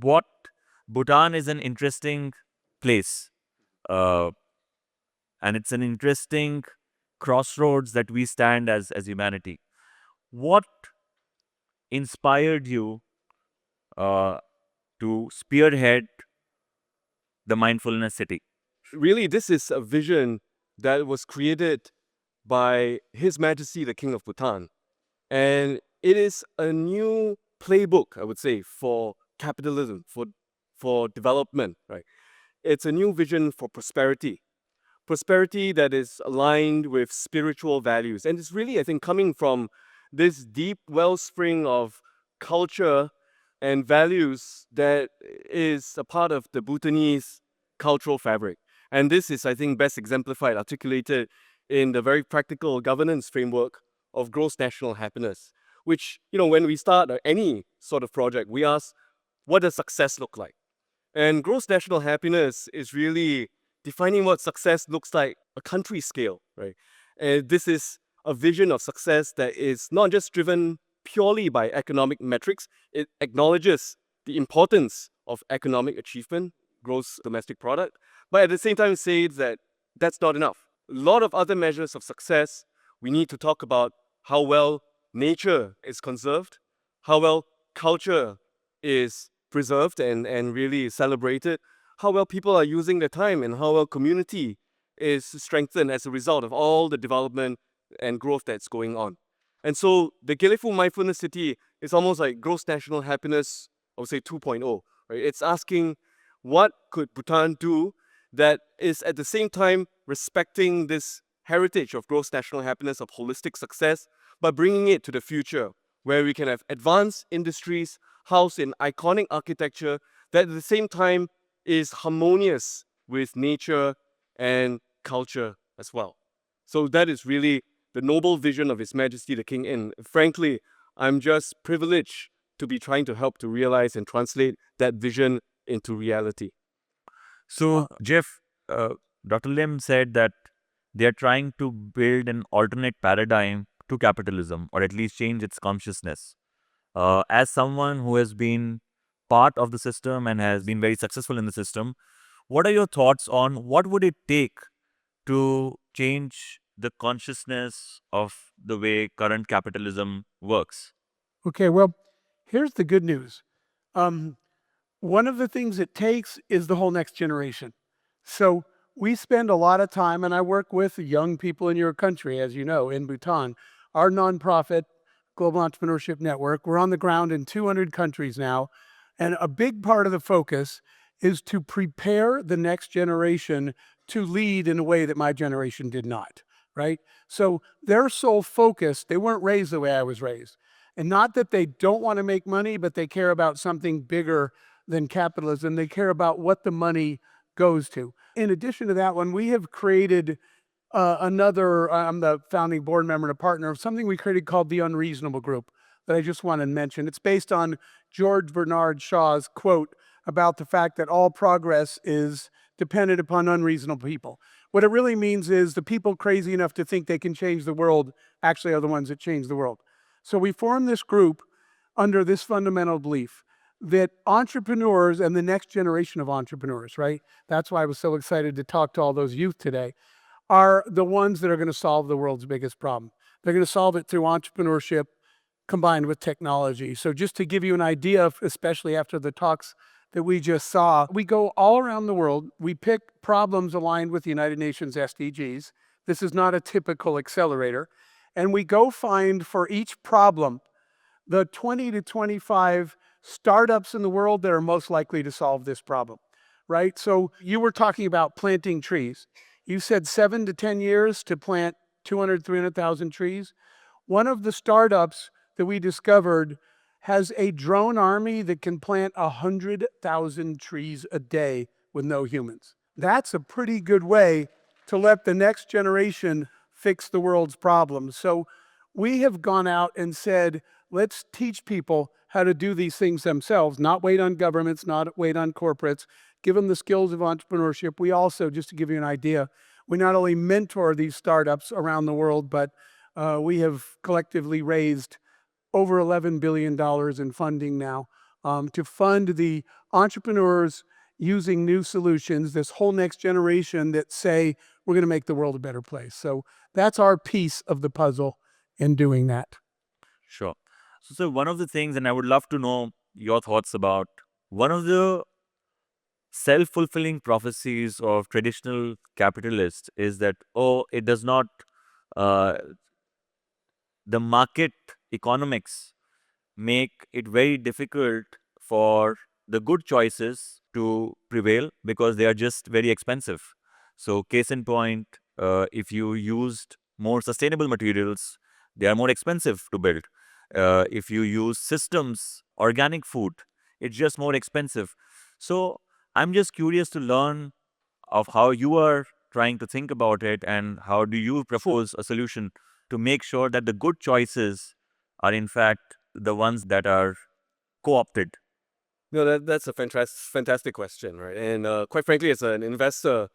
what Bhutan is an interesting place, uh, and it's an interesting crossroads that we stand as humanity. What inspired you uh, to spearhead the mindfulness city? Really, this is a vision that was created by His Majesty the King of Bhutan. And it is a new playbook, I would say, for capitalism, for development, right? It's a new vision for prosperity. Prosperity that is aligned with spiritual values. And it's really, I think, coming from this deep wellspring of culture and values that is a part of the Bhutanese cultural fabric. And this is, I think, best exemplified, articulated in the very practical governance framework of gross national happiness, which, when we start any sort of project, we ask, what does success look like? And gross national happiness is really defining what success looks like a country scale, right? And this is a vision of success that is not just driven purely by economic metrics. It acknowledges the importance of economic achievement, gross domestic product, but at the same time says that that's not enough. A lot of other measures of success, we need to talk about how well nature is conserved, how well culture is preserved and really celebrated, how well people are using their time, and how well community is strengthened as a result of all the development and growth that's going on. And so the Gelefu Mindfulness City is almost like gross national happiness, I would say 2.0. Right? It's asking, what could Bhutan do that is at the same time respecting this heritage of gross national happiness, of holistic success, but bringing it to the future, where we can have advanced industries housed in iconic architecture that at the same time is harmonious with nature and culture as well. So that is really the noble vision of His Majesty the King. And frankly, I'm just privileged to be trying to help to realize and translate that vision into reality. So, Jeff, Dr. Lim said that they are trying to build an alternate paradigm to capitalism, or at least change its consciousness. As someone who has been part of the system and has been very successful in the system, what are your thoughts on what would it take to change the consciousness of the way current capitalism works? Okay, well, here's the good news. One of the things it takes is the whole next generation. So we spend a lot of time, and I work with young people in your country, as you know, in Bhutan. Our nonprofit, Global Entrepreneurship Network, we're on the ground in 200 countries now. And a big part of the focus is to prepare the next generation to lead in a way that my generation did not, right? So they're so focused, they weren't raised the way I was raised. And not that they don't want to make money, but they care about something bigger than capitalism. They care about what the money goes to. In addition to that one, we have created another, I'm the founding board member and a partner of something we created called the Unreasonable Group that I just want to mention. It's based on George Bernard Shaw's quote about the fact that all progress is dependent upon unreasonable people. What it really means is the people crazy enough to think they can change the world actually are the ones that change the world. So we formed this group under this fundamental belief that entrepreneurs and the next generation of entrepreneurs, right? That's why I was so excited to talk to all those youth today, are the ones that are going to solve the world's biggest problem. They're going to solve it through entrepreneurship combined with technology. So just to give you an idea, especially after the talks that we just saw, we go all around the world. We pick problems aligned with the United Nations SDGs. This is not a typical accelerator. And we go find for each problem the 20 to 25 startups in the world that are most likely to solve this problem, right? So you were talking about planting trees. You said 7 to 10 years to plant 200, 300,000 trees. One of the startups that we discovered has a drone army that can plant 100,000 trees a day with no humans. That's a pretty good way to let the next generation fix the world's problems. So we have gone out and said, let's teach people how to do these things themselves, not wait on governments, not wait on corporates, give them the skills of entrepreneurship. We also, just to give you an idea, we not only mentor these startups around the world, but we have collectively raised over $11 billion in funding now to fund the entrepreneurs using new solutions, this whole next generation that say, we're going to make the world a better place. So that's our piece of the puzzle in doing that. Sure. So one of the things, and I would love to know your thoughts about one of the self-fulfilling prophecies of traditional capitalists is that, oh, it does not, uh, the market economics make it very difficult for the good choices to prevail because they are just very expensive. So case in point, if you used more sustainable materials, they are more expensive to build. If you use systems, organic food, it's just more expensive. So I'm just curious to learn of how you are trying to think about it and how do you propose a solution to make sure that the good choices are in fact the ones that are co-opted. No, that's a fantastic question, right? And quite frankly, as an investor,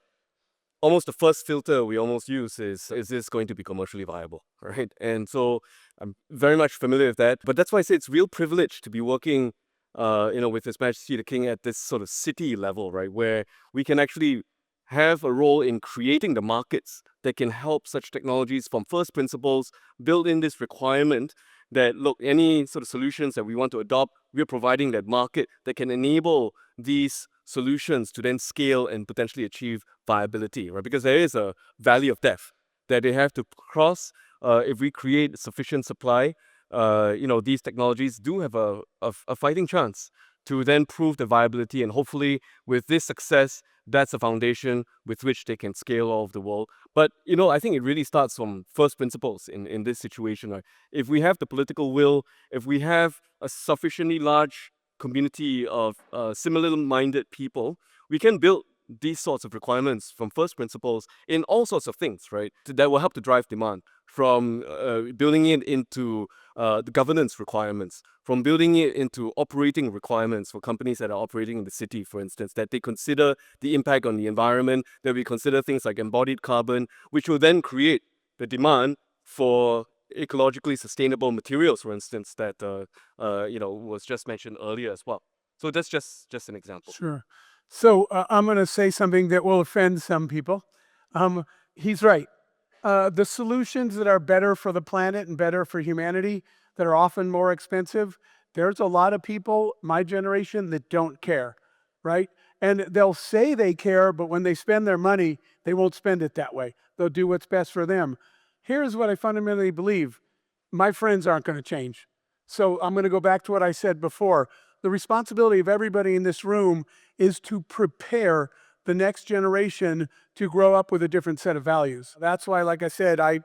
almost the first filter we almost use is this going to be commercially viable, right? And so I'm very much familiar with that. But that's why I say it's real privilege to be working, with His Majesty the King at this sort of city level, right, where we can actually have a role in creating the markets that can help such technologies from first principles, build in this requirement that, look, any sort of solutions that we want to adopt, we're providing that market that can enable these solutions to then scale and potentially achieve viability, right? Because there is a valley of death that they have to cross. If we create sufficient supply, these technologies do have a fighting chance to then prove the viability. And hopefully with this success, that's a foundation with which they can scale all over the world. But, I think it really starts from first principles in this situation. Right? If we have the political will, if we have a sufficiently large community of similar-minded people, we can build these sorts of requirements from first principles in all sorts of things, right? That will help to drive demand, from building it into the governance requirements, from building it into operating requirements for companies that are operating in the city, for instance, that they consider the impact on the environment, that we consider things like embodied carbon, which will then create the demand for ecologically sustainable materials, for instance, that was just mentioned earlier as well. So that's just an example. Sure. So I'm going to say something that will offend some people. He's right. The solutions that are better for the planet and better for humanity, that are often more expensive, there's a lot of people, my generation, that don't care, right? And they'll say they care, but when they spend their money, they won't spend it that way. They'll do what's best for them. Here's what I fundamentally believe. My friends aren't going to change. So I'm going to go back to what I said before. The responsibility of everybody in this room is to prepare the next generation to grow up with a different set of values. That's why, like I said, I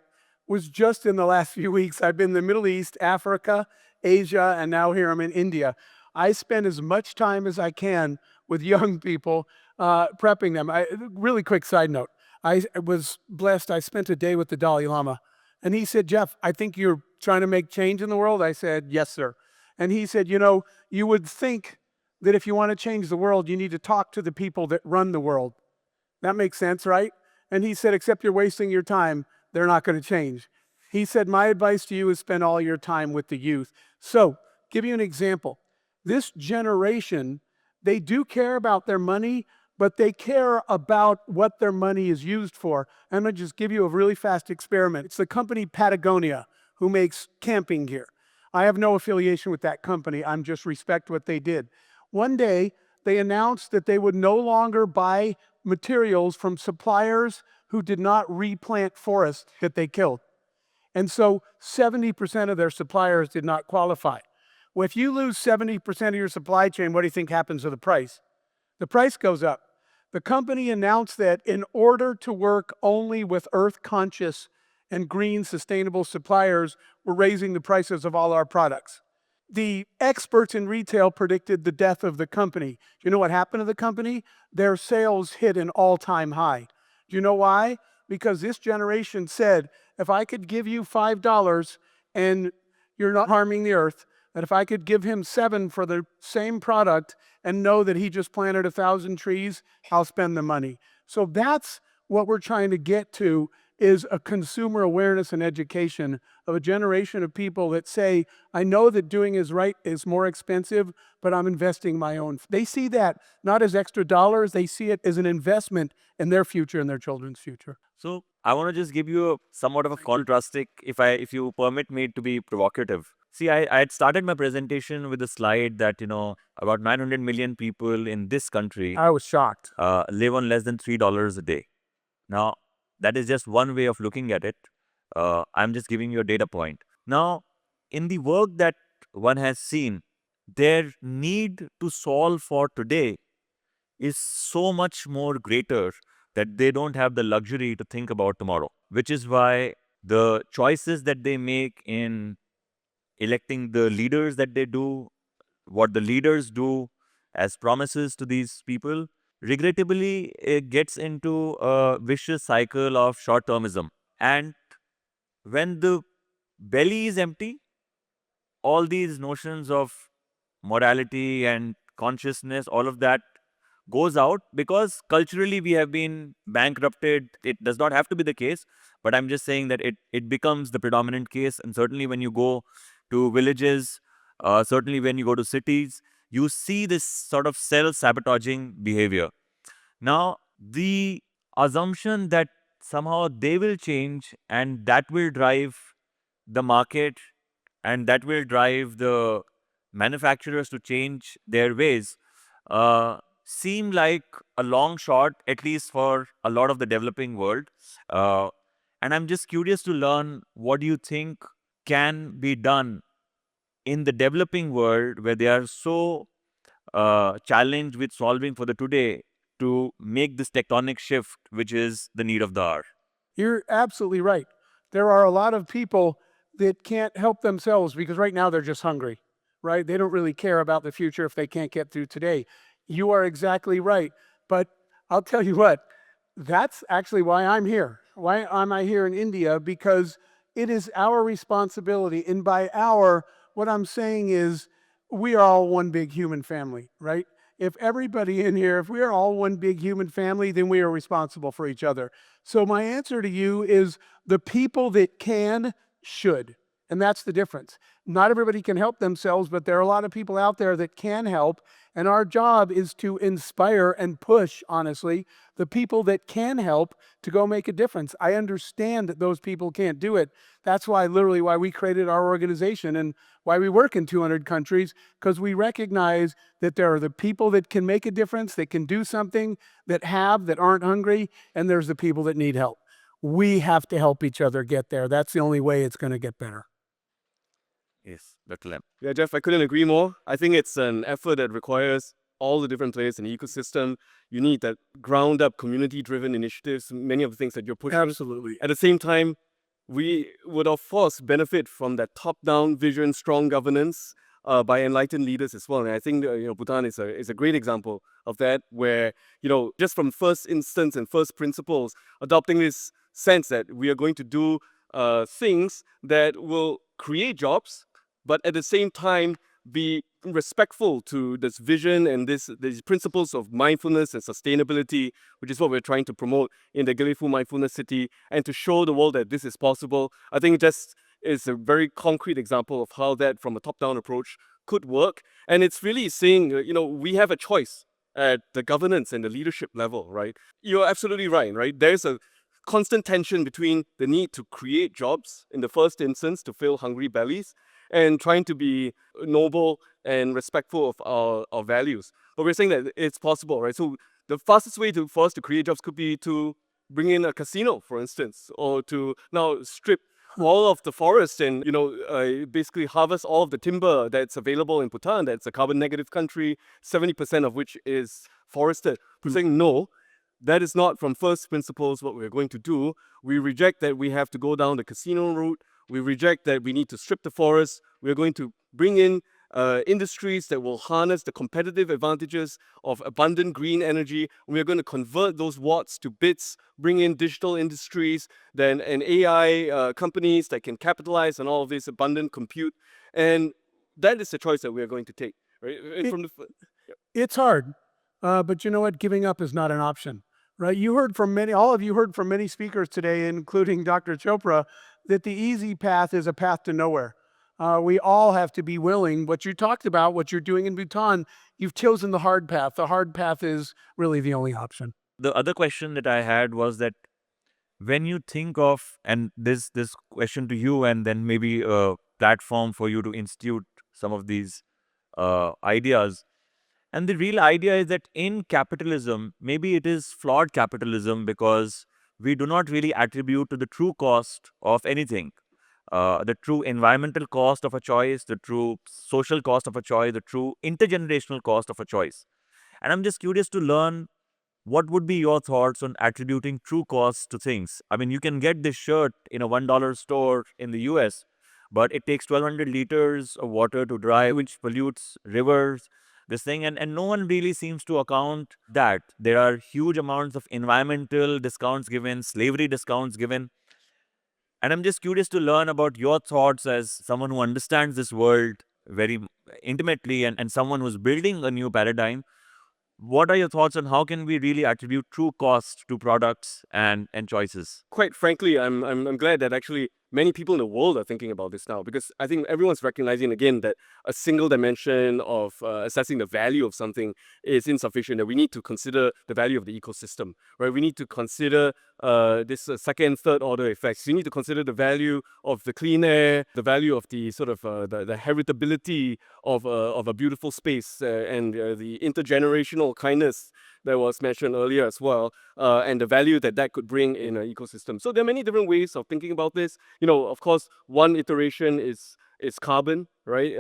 was just in the last few weeks, I've been in the Middle East, Africa, Asia, and now here I'm in India. I spend as much time as I can with young people, prepping them. Really quick side note. I was blessed. I spent a day with the Dalai Lama. And he said, Jeff, I think you're trying to make change in the world. I said, yes, sir. And he said, you would think that if you want to change the world, you need to talk to the people that run the world. That makes sense, right? And he said, except you're wasting your time, they're not going to change. He said, my advice to you is spend all your time with the youth. So, give you an example. This generation, they do care about their money, but they care about what their money is used for. I'm going to just give you a really fast experiment. It's the company Patagonia who makes camping gear. I have no affiliation with that company. I'm just respect what they did. One day, they announced that they would no longer buy materials from suppliers who did not replant forests that they killed. And so 70% of their suppliers did not qualify. Well, if you lose 70% of your supply chain, what do you think happens to the price? The price goes up. The company announced that in order to work only with earth-conscious and green sustainable suppliers, we're raising the prices of all our products. The experts in retail predicted the death of the company. Do you know what happened to the company? Their sales hit an all-time high. Do you know why? Because this generation said, if I could give you $5 and you're not harming the earth, that if I could give him $7 for the same product and know that he just planted 1,000 trees, I'll spend the money. So that's what we're trying to get to is a consumer awareness and education of a generation of people that say, I know that doing is right is more expensive, but I'm investing my own. They see that not as extra dollars, they see it as an investment in their future and their children's future. So I want to just give you somewhat of a contrastic, if you permit me to be provocative. See, I had started my presentation with a slide that, about 900 million people in this country I was shocked. live on less than $3 a day. Now, that is just one way of looking at it. I'm just giving you a data point. Now, in the work that one has seen, their need to solve for today is so much more greater that they don't have the luxury to think about tomorrow, which is why the choices that they make in electing the leaders that they do, what the leaders do as promises to these people, regrettably, it gets into a vicious cycle of short-termism. And when the belly is empty, all these notions of morality and consciousness, all of that goes out because culturally we have been bankrupted. It does not have to be the case, but I'm just saying that it becomes the predominant case. And certainly when you go to villages, certainly when you go to cities, you see this sort of self-sabotaging behavior. Now, the assumption that somehow they will change and that will drive the market and that will drive the manufacturers to change their ways seem like a long shot, at least for a lot of the developing world. Uh, and I'm just curious to learn, what do you think can be done in the developing world where they are so challenged with solving for the today to make this tectonic shift, which is the need of the hour? You're absolutely right. There are a lot of people that can't help themselves because right now they're just hungry, right? They don't really care about the future if they can't get through today. You are exactly right. But I'll tell you what, that's actually why I'm here. Why am I here in India? Because it is our responsibility. And by our, what I'm saying is we are all one big human family, right? If everybody in here, if we are all one big human family, then we are responsible for each other. So my answer to you is the people that can should. And that's the difference. Not everybody can help themselves, but there are a lot of people out there that can help. And our job is to inspire and push, honestly, the people that can help to go make a difference. I understand that those people can't do it. That's why, literally, why we created our organization and why we work in 200 countries, because we recognize that there are the people that can make a difference, that can do something, that aren't hungry, and there's the people that need help. We have to help each other get there. That's the only way it's going to get better. Yes, Dr. Lam. Yeah, Jeff, I couldn't agree more. I think it's an effort that requires all the different players in the ecosystem. You need that ground-up, community-driven initiatives, many of the things that you're pushing. Absolutely. At the same time, we would, of course, benefit from that top-down vision, strong governance by enlightened leaders as well. And I think Bhutan is a great example of that, where just from first instance and first principles, adopting this sense that we are going to do things that will create jobs, but at the same time be respectful to this vision and these principles of mindfulness and sustainability, which is what we're trying to promote in the Galefu Mindfulness City, and to show the world that this is possible. I think it just is a very concrete example of how that, from a top-down approach, could work. And it's really saying, we have a choice at the governance and the leadership level, right? You're absolutely right? There's a constant tension between the need to create jobs in the first instance to fill hungry bellies and trying to be noble and respectful of our values. But we're saying that it's possible, right? So the fastest way for us to create jobs could be to bring in a casino, for instance, or to now strip all of the forest and basically harvest all of the timber that's available in Bhutan. That's a carbon negative country, 70% of which is forested. We're saying no. That is not from first principles what we're going to do. We reject that we have to go down the casino route. We reject that we need to strip the forest. We're going to bring in industries that will harness the competitive advantages of abundant green energy. We're going to convert those watts to bits, bring in digital industries, and AI companies that can capitalize on all of this abundant compute. And that is the choice that we are going to take. Right? It's hard, but you know what? Giving up is not an option. right? You heard from many, all of you heard from many speakers today, including Dr. Chopra, that the easy path is a path to nowhere. We all have to be willing. What you talked about, what you're doing in Bhutan, you've chosen the hard path. The hard path is really the only option. The other question that I had was that when you think of, and this question to you, and then maybe a platform for you to institute some of these ideas. And the real idea is that in capitalism, maybe it is flawed capitalism because we do not really attribute to the true cost of anything. The true environmental cost of a choice, the true social cost of a choice, the true intergenerational cost of a choice. And I'm just curious to learn what would be your thoughts on attributing true costs to things? I mean, you can get this shirt in a $1 store in the US, but it takes 1,200 liters of water to dry, which pollutes rivers, this thing, and no one really seems to account that. There are huge amounts of environmental discounts given, slavery discounts given. And I'm just curious to learn about your thoughts as someone who understands this world very intimately and someone who's building a new paradigm. What are your thoughts on how can we really attribute true cost to products and choices? Quite frankly, I'm glad that actually many people in the world are thinking about this now, because I think everyone's recognizing again that a single dimension of assessing the value of something is insufficient. That we need to consider the value of the ecosystem, right? We need to consider this second, third order effects. We need to consider the value of the clean air, the value of the sort of the heritability of a beautiful space, and the intergenerational kindness that was mentioned earlier as well, and the value that that could bring in an ecosystem. So there are many different ways of thinking about this. You know, of course, one iteration is carbon, right?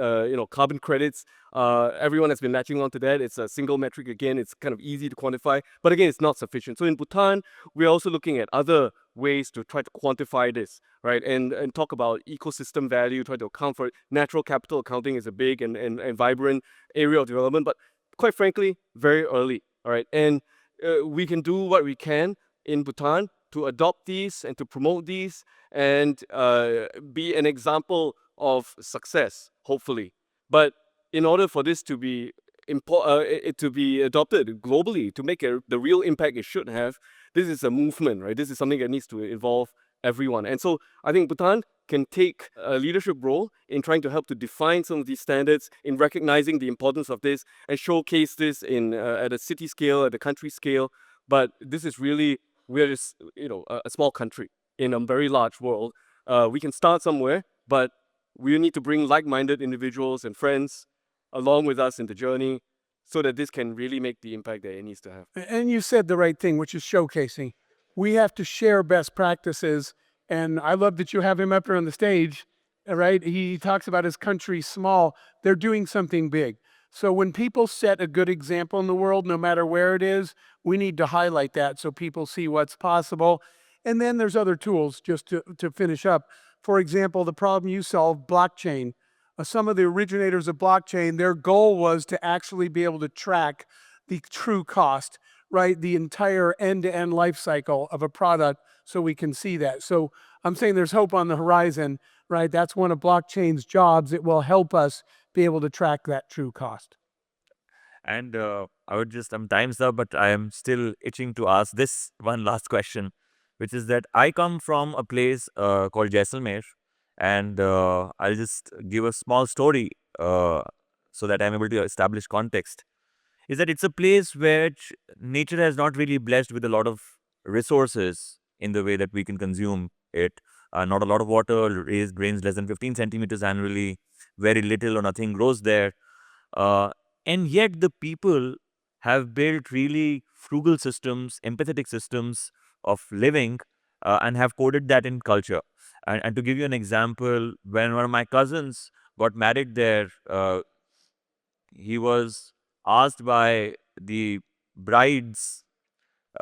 Carbon credits. Everyone has been latching onto that. It's a single metric again. It's kind of easy to quantify, but again, it's not sufficient. So in Bhutan, we're also looking at other ways to try to quantify this, right? And talk about ecosystem value, try to account for it. Natural capital accounting is a big and vibrant area of development, but quite frankly, very early. All right, and we can do what we can in Bhutan to adopt these and to promote these and be an example of success, hopefully. But in order for this to be to be adopted globally, to make the real impact it should have, this is a movement, right? This is something that needs to involve everyone. And so I think Bhutan can take a leadership role in trying to help to define some of these standards, in recognizing the importance of this, and showcase this in at a city scale, at a country scale. But this is really, we're just, a small country in a very large world. We can start somewhere, but we need to bring like-minded individuals and friends along with us in the journey so that this can really make the impact that it needs to have. And you said the right thing, which is showcasing. We have to share best practices. And I love that you have him up here on the stage, right? He talks about his country small. They're doing something big. So when people set a good example in the world, no matter where it is, we need to highlight that so people see what's possible. And then there's other tools, just to finish up. For example, the problem you solved, blockchain. Some of the originators of blockchain, their goal was to actually be able to track the true cost, right? The entire end-to-end life cycle of a product, so we can see that. So I'm saying there's hope on the horizon, right? That's one of blockchain's jobs. It will help us be able to track that true cost. And I'm time's up, but I am still itching to ask this one last question, which is that I come from a place called Jaisalmer, and I'll just give a small story so that I'm able to establish context. Is that it's a place which nature has not really blessed with a lot of resources in the way that we can consume it. Not a lot of water, rains less than 15 centimeters annually, very little or nothing grows there. Uh, and yet the people have built really frugal systems, empathetic systems of living, and have coded that in culture. And to give you an example, when one of my cousins got married there, he was asked by the bride's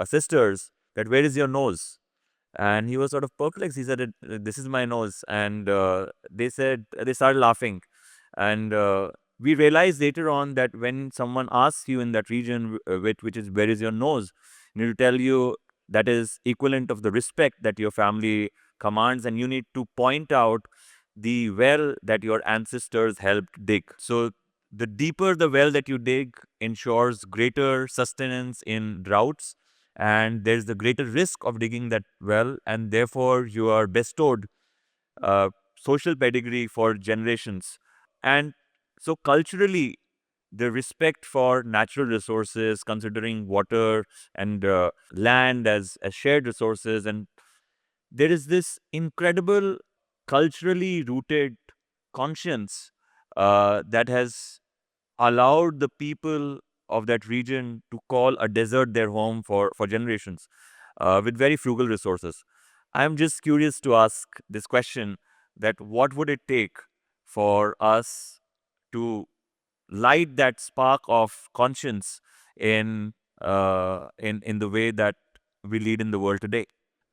sisters that where is your nose? And he was sort of perplexed. He said, "This is my nose." And they started laughing. And we realized later on that when someone asks you in that region, which is where is your nose, you need to tell you that is equivalent of the respect that your family commands, and you need to point out the well that your ancestors helped dig. So the deeper the well that you dig ensures greater sustenance in droughts, and there's the greater risk of digging that well, and therefore you are bestowed social pedigree for generations. And so culturally, the respect for natural resources, considering water and land as shared resources, and there is this incredible culturally rooted conscience that has allowed the people of that region to call a desert their home for generations with very frugal resources. I'm just curious to ask this question, that what would it take for us to light that spark of conscience in the way that we lead in the world today?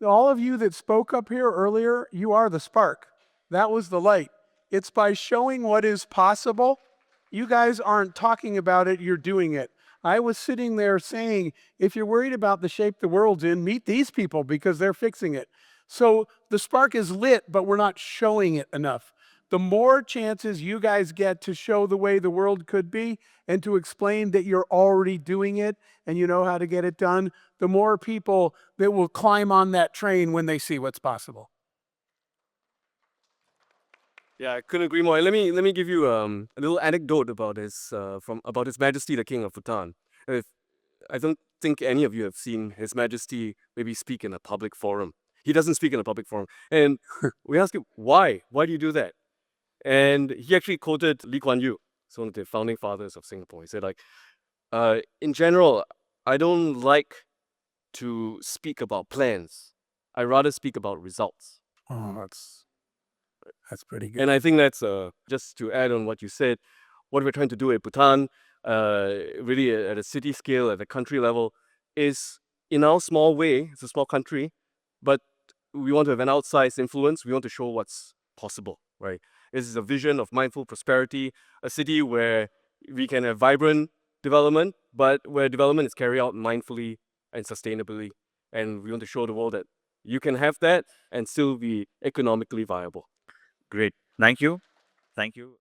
All of you that spoke up here earlier, you are the spark. That was the light. It's by showing what is possible. You guys aren't talking about it, you're doing it. I was sitting there saying, if you're worried about the shape the world's in, meet these people because they're fixing it. So the spark is lit, but we're not showing it enough. The more chances you guys get to show the way the world could be and to explain that you're already doing it and you know how to get it done, the more people that will climb on that train when they see what's possible. Yeah, I couldn't agree more. Let me give you a little anecdote about about His Majesty the King of Bhutan. If, I don't think any of you have seen His Majesty maybe speak in a public forum. He doesn't speak in a public forum, and we ask him why. Why do you do that? And he actually quoted Lee Kuan Yew, so one of the founding fathers of Singapore. He said, like, in general, I don't like to speak about plans. I rather speak about results. Oh, that's pretty good. And I think that's just to add on what you said, what we're trying to do at Bhutan, really at a city scale, at a country level, is in our small way, it's a small country, but we want to have an outsized influence. We want to show what's possible, right? This is a vision of mindful prosperity, a city where we can have vibrant development, but where development is carried out mindfully and sustainably. And we want to show the world that you can have that and still be economically viable. Great. Thank you. Thank you.